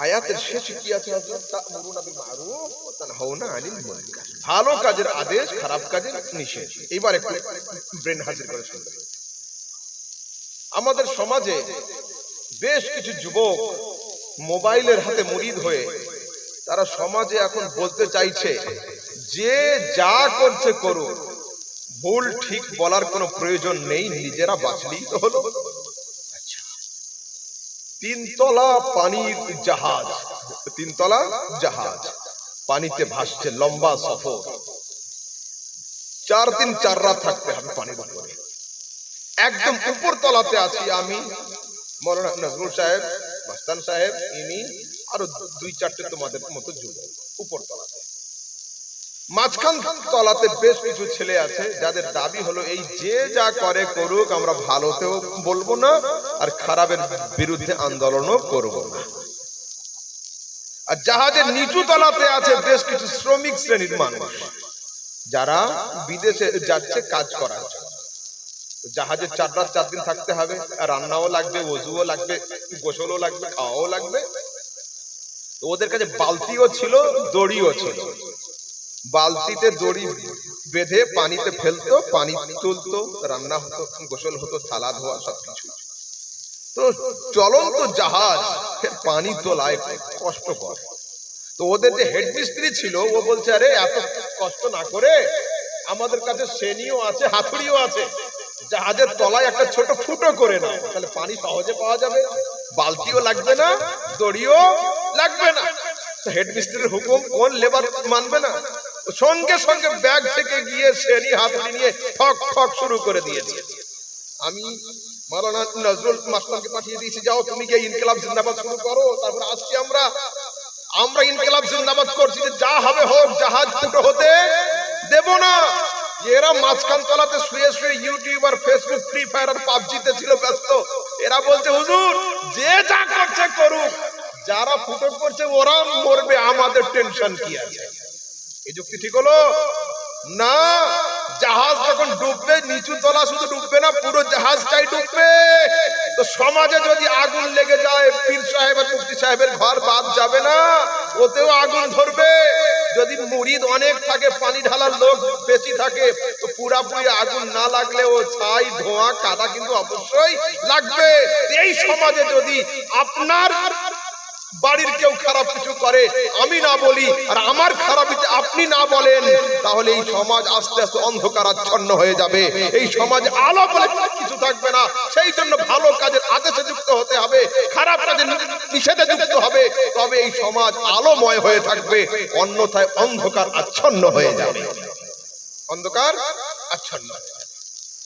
আয়াতের শেষে কি আছে? তা'মুরুনা বিল মা'রুফ ওয়া তানহাউনা আনিল মুনকার। ভালো কাজের আদেশ, খারাপ কাজের নিষেধ। এবার একটু ব্রেন হাজির করে শুনবেন। আমাদের সমাজে বেশ কিছু যুবক মোবাইলের হাতে মুরিদ হয়ে তারা সমাজে এখন বলতে চাইছে যে যা করছে করুক, ভুল ঠিক বলার কোনো প্রয়োজন নেই, নিজেরা বাঁচলেই তো হলো। আচ্ছা, তিনতলা পানির জাহাজ, তিনতলা জাহাজ পানিতে ভাসছে, লম্বা সফর, 4 দিন 4 রাত থাকতে হবে পানির উপরে। একদম উপর তলাতে আছি আমি, মৌলানা নজরুল সাহেব, মাস্তান সাহেব, ইনি আরো 2-4টে তোমাদের মতো যুবক উপর তলাতে। মাঝখান তলাতে বেশ কিছু ছেলে আছে যাদের দাবি হলো এই যে যা করে করুক, আমরা ভালোতেও বলবো না আর খারাপের বিরুদ্ধে আন্দোলনও করব না। আর জাহাজের নিচু তলাতে আছে বেশ কিছু শ্রমিক শ্রেণীর মানুষ যারা বিদেশে যাচ্ছে কাজ করার জন্য। জাহাজে 4 রাত 4 দিন থাকতে হবে, রান্নাও লাগবে, ওযুও লাগবে, গোসলও লাগবে, খাওয়াও লাগবে। তো ওদের কাছে বালতিও ছিল, দড়িও ছিল। বালতিতে দড়ি বেঁধে পানিতে ফেলতো, পানি তুলতো, রান্না হতো, গোসল হতো, থালা ধোয়া সবকিছু। তো চলন্ত জাহাজ পানি তোলায় কষ্টকর। তো ওদের যে হেড মিস্ত্রি ছিল ও বলছে, আরে এত কষ্ট না করে আমাদের কাছে শ্রেণীও আছে, হাতুড়িও আছে, জাহাজের তলায় একটা ছোট ফুটো করে নাও, তাহলে পানি সহজে পাওয়া যাবে, বালতিও লাগবে না, দড়িও লাগবে না। হেড মিস্ত্রির হুকুম কোন লেবার মানবে না? সঙ্গে সঙ্গে ব্যাগ থেকে গিয়ে শ্রেণী হাতুড়ি নিয়ে ঠক ঠক শুরু করে দিয়েছে। আমি মাওলানা নজরুল মাস্টারকে পাঠিয়ে দিয়েছি, যাও তুমি গিয়ে ইনকিলাব জিন্দাবাদ শুরু করো। তারপর আসছি আমরা ইনকিলাব জিন্দাবাদ করছি, যে যা হবে হোক, জাহাজ ফুটো হতে দেব না। এরা মাঝখান তলাতে শুয়ে শুয়ে ইউটিউব আর ফেসবুক, ফ্রি ফায়ার আর পাবজিতে ছিল ব্যস্ত। এরা বলছে, হুজুর যে যা করছে করুক, যারা ফুটো করছে ওরা মরবে, আমাদের টেনশন কি আছে? এই যুক্তি ঠিক হলো না? জাহাজ যখন ডুববে, নিচু তলা শুধু ডুববে না, পুরো জাহাজটাই ডুববে। তো সমাজে যদি আগুন লেগে যায়, পীর সাহেব আর মুফতি সাহেবের ঘর বাদ যাবে না, ওতেও আগুন ধরবে। যদি মুরিদ অনেক থাকে, পানি ঢালার লোক বেশি থাকে, তো পুরাপুরি আগুন না লাগলেও ছাই, ধোঁয়া, কাদা কিন্তু অবশ্যই লাগবে। এই সমাজে যদি আপনার বাড়ির কেউ খারাপ কিছু করে, আমি না বলি, আর আমার খারাপিতে আপনি না বলেন, তাহলে এই সমাজ আস্তে আস্তে অন্ধকারাচ্ছন্ন হয়ে যাবে। এই সমাজে আলো বলে কিছু থাকবে না। সেই জন্য ভালো কাজের আদেশে যুক্ত হতে হবে, খারাপ কাজের নিষেধে যুক্ত হবে, তবে এই সমাজ আলোময় হয়ে থাকবে। অন্যথায় অন্ধকার আচ্ছন্ন হয়ে যাবে, অন্ধকার আচ্ছন্ন।